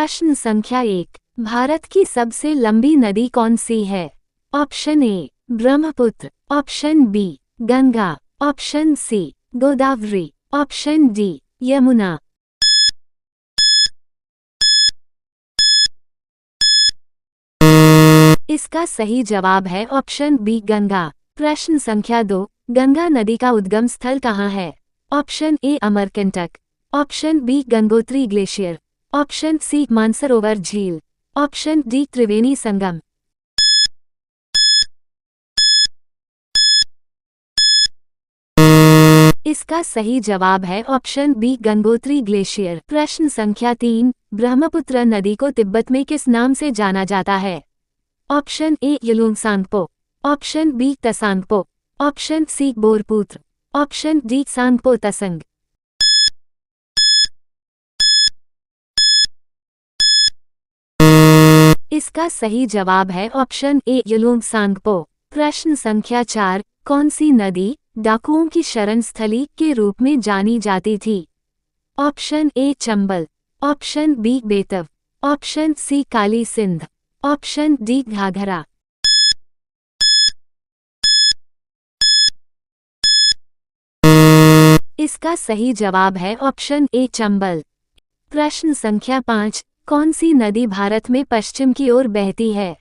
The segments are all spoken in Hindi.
प्रश्न संख्या 1, भारत की सबसे लंबी नदी कौन सी है? Option A Brahmaputra, option B Ganga, option C Godavari, option D Yamuna. इसका सही जवाब है ऑप्शन बी गंगा। प्रश्न संख्या 2, गंगा नदी का उद्गम स्थल कहाँ है? Option A Amarkantak, option B Gangotri glacier, option C Mansarovar झील, ऑप्शन डी त्रिवेणी संगम। इसका सही जवाब है ऑप्शन बी गंगोत्री ग्लेशियर। प्रश्न संख्या 3, ब्रह्मपुत्र नदी को तिब्बत में किस नाम से जाना जाता है? Option A Yarlung Tsangpo, option B Tsangpo, option C Brahmaputra, option D Tsangpo Tsang. इसका सही जवाब है ऑप्शन ए यलुंगसांगपो। प्रश्न संख्या 4, कौन सी नदी डाकुओं की शरण स्थली के रूप में जानी जाती थी? Option A Chambal, option B Betwa, option C Kali Sindh, option D Ghaghara. इसका सही जवाब है ऑप्शन ए चंबल। प्रश्न संख्या 5, कौन सी नदी भारत में पश्चिम की ओर बहती है?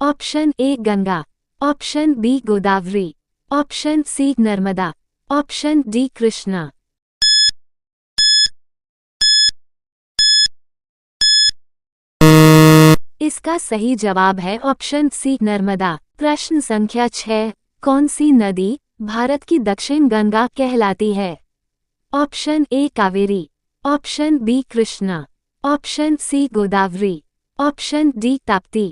Option A Ganga, option B Godavari, option C Narmada, option D Krishna. इसका सही जवाब है ऑप्शन सी नर्मदा। प्रश्न संख्या 6, कौन सी नदी भारत की दक्षिण गंगा कहलाती है? Option A Kaveri, option B Krishna, option C Godavari, option D Tapti.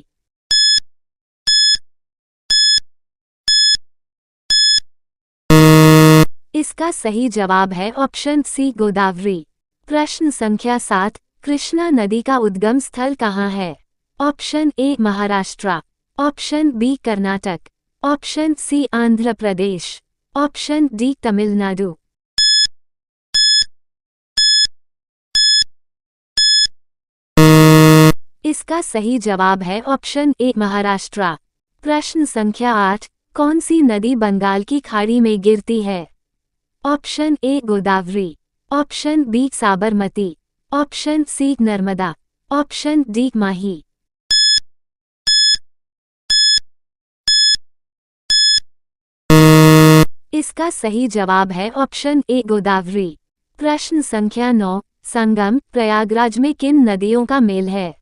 इसका सही जवाब है ऑप्शन सी गोदावरी। प्रश्न संख्या 7, कृष्णा नदी का उद्गम स्थल कहाँ है? Option A Maharashtra, option B Karnataka, option C Andhra Pradesh, option D Tamil Nadu. इसका सही जवाब है ऑप्शन ए महाराष्ट्र। प्रश्न संख्या 8, कौन सी नदी बंगाल की खाड़ी में गिरती है? Option A Godavari, option B Sabarmati, option C Narmada, option D Mahi. इसका सही जवाब है ऑप्शन ए गोदावरी। प्रश्न संख्या 9, संगम प्रयागराज में किन नदियों का मेल है?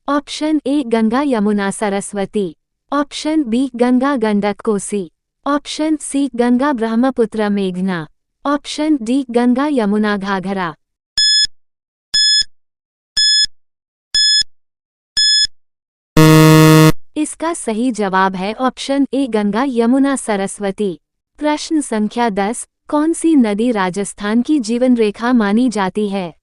Option A Ganga Yamuna Saraswati, option B Ganga Gandak Kosi, option C Ganga Brahmaputra मेघना, ऑप्शन डी गंगा यमुना घाघरा। इसका सही जवाब है ऑप्शन ए गंगा यमुना सरस्वती। प्रश्न संख्या 10, कौन सी नदी राजस्थान की जीवन रेखा मानी जाती है?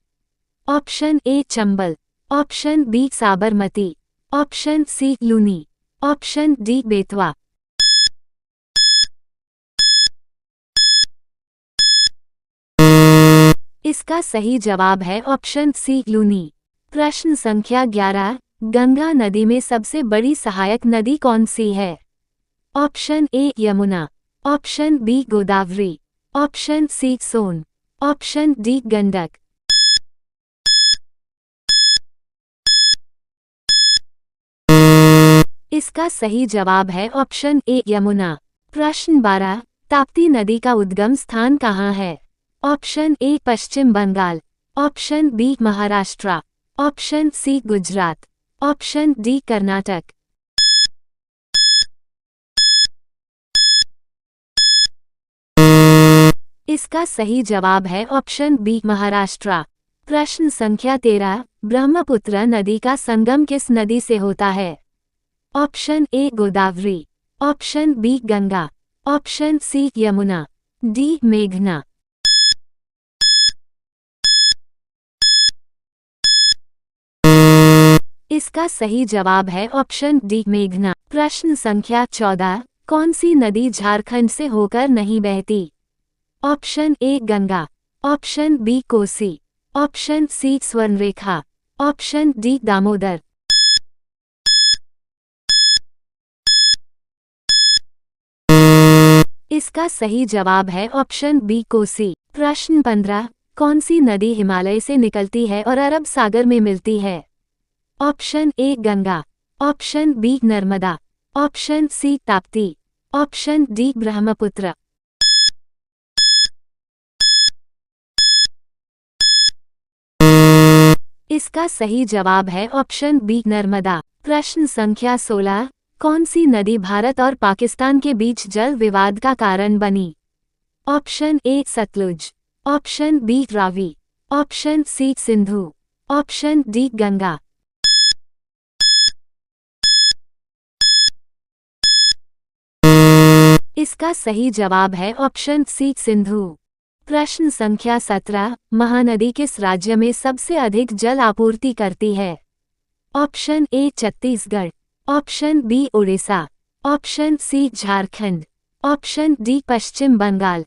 Option A Chambal, option B Sabarmati, option C Luni, option D Betwa. इसका सही जवाब है ऑप्शन सी लूनी। प्रश्न संख्या 11, गंगा नदी में सबसे बड़ी सहायक नदी कौन सी है? Option A Yamuna, option B Godavari, option C Son, option D Gandak. इसका सही जवाब है ऑप्शन ए यमुना। प्रश्न 12, ताप्ती नदी का उद्गम स्थान कहाँ है? Option A Paschim Bengal, option B Maharashtra, option C Gujarat, option D Karnataka. इसका सही जवाब है ऑप्शन बी महाराष्ट्र। प्रश्न संख्या 13, ब्रह्मपुत्र नदी का संगम किस नदी से होता है? Option A Godavari, option B Ganga, option C Yamuna, D मेघना। इसका सही जवाब है ऑप्शन डी मेघना। प्रश्न संख्या 14, कौन सी नदी झारखंड से होकर नहीं बहती? Option A Ganga, option B Kosi, option C Swarnarekha, option D Damodar. इसका सही जवाब है ऑप्शन बी कोसी। प्रश्न 15, कौन सी नदी हिमालय से निकलती है और अरब सागर में मिलती है? Option A Ganga, option B Narmada, option C Tapti, option D Brahmaputra. इसका सही जवाब है ऑप्शन बी नर्मदा। प्रश्न संख्या 16, कौन सी नदी भारत और पाकिस्तान के बीच जल विवाद का कारण बनी? Option A Sutlej, option B Ravi, option C Sindhu, option D Ganga. इसका सही जवाब है ऑप्शन सी सिंधु। प्रश्न संख्या 17, महानदी किस राज्य में सबसे अधिक जल आपूर्ति करती है? Option A Chhattisgarh, option B Orissa, option C Jharkhand, option D Paschim Bengal.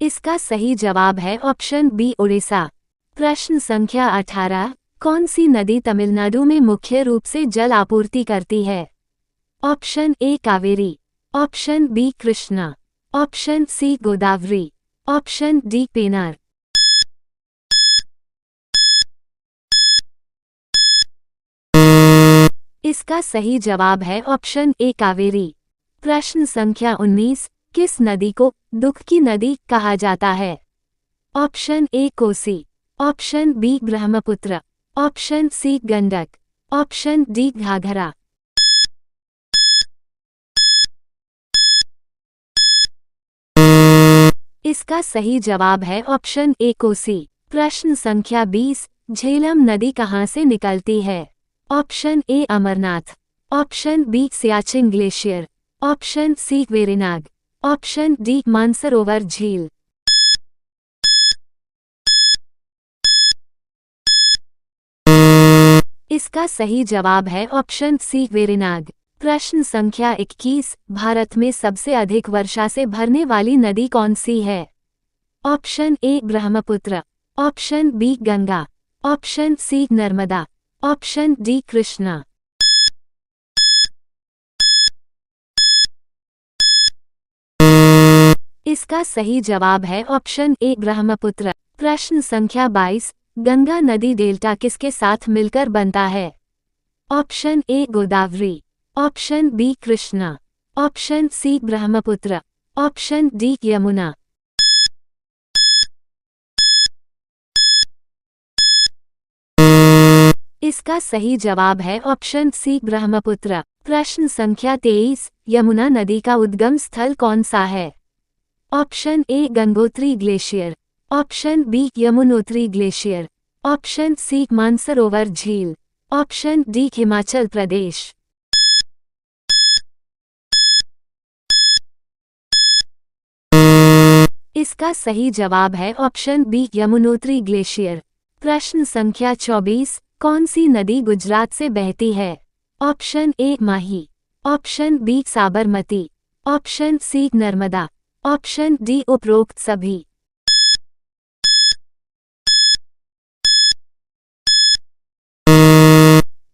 इसका सही जवाब है ऑप्शन बी उड़ीसा। प्रश्न संख्या 18, कौन सी नदी तमिलनाडु में मुख्य रूप से जल आपूर्ति करती है? Option A Kaveri, option B Krishna, option C Godavari, option D Penner. इसका सही जवाब है ऑप्शन ए कावेरी। प्रश्न संख्या 19, किस नदी को दुख की नदी कहा जाता है? Option A Kosi, option B Brahmaputra, option C Gandak, option D Ghaghara. इसका सही जवाब है ऑप्शन ए कोसी। प्रश्न संख्या 20, झेलम नदी कहाँ से निकलती है? Option A Amarnath, option B Siachen glacier, option C Verinag, option D Mansarovar झील। इसका सही जवाब है ऑप्शन सी वेरिनाग। प्रश्न संख्या 21, भारत में सबसे अधिक वर्षा से भरने वाली नदी कौन सी है? Option A Brahmaputra, option B Ganga, option C Narmada, option D Krishna. इसका सही जवाब है ऑप्शन ए ब्रह्मपुत्र। प्रश्न संख्या 22, गंगा नदी डेल्टा किसके साथ मिलकर बनता है? Option A Godavari, option B Krishna, option C Brahmaputra, option D Yamuna. इसका सही जवाब है ऑप्शन सी ब्रह्मपुत्र। प्रश्न संख्या 23, यमुना नदी का उद्गम स्थल कौन सा है? Option A Gangotri glacier, option B Yamunotri glacier, option C Mansarovar झील, ऑप्शन डी हिमाचल प्रदेश। इसका सही जवाब है ऑप्शन बी यमुनोत्री ग्लेशियर। प्रश्न संख्या 24, कौन सी नदी गुजरात से बहती है? Option A Mahi, option B Sabarmati, option C Narmada, option D उपरोक्त सभी।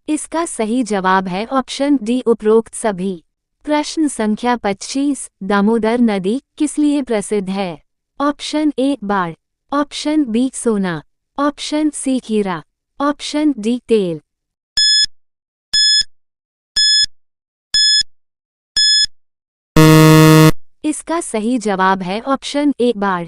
इसका सही जवाब है ऑप्शन डी उपरोक्त सभी। प्रश्न संख्या 25, दामोदर नदी किस लिए प्रसिद्ध है? ऑप्शन ए बाढ़, ऑप्शन बी सोना, ऑप्शन सी हीरा, ऑप्शन डी तेल। इसका सही जवाब है ऑप्शन ए बाढ़।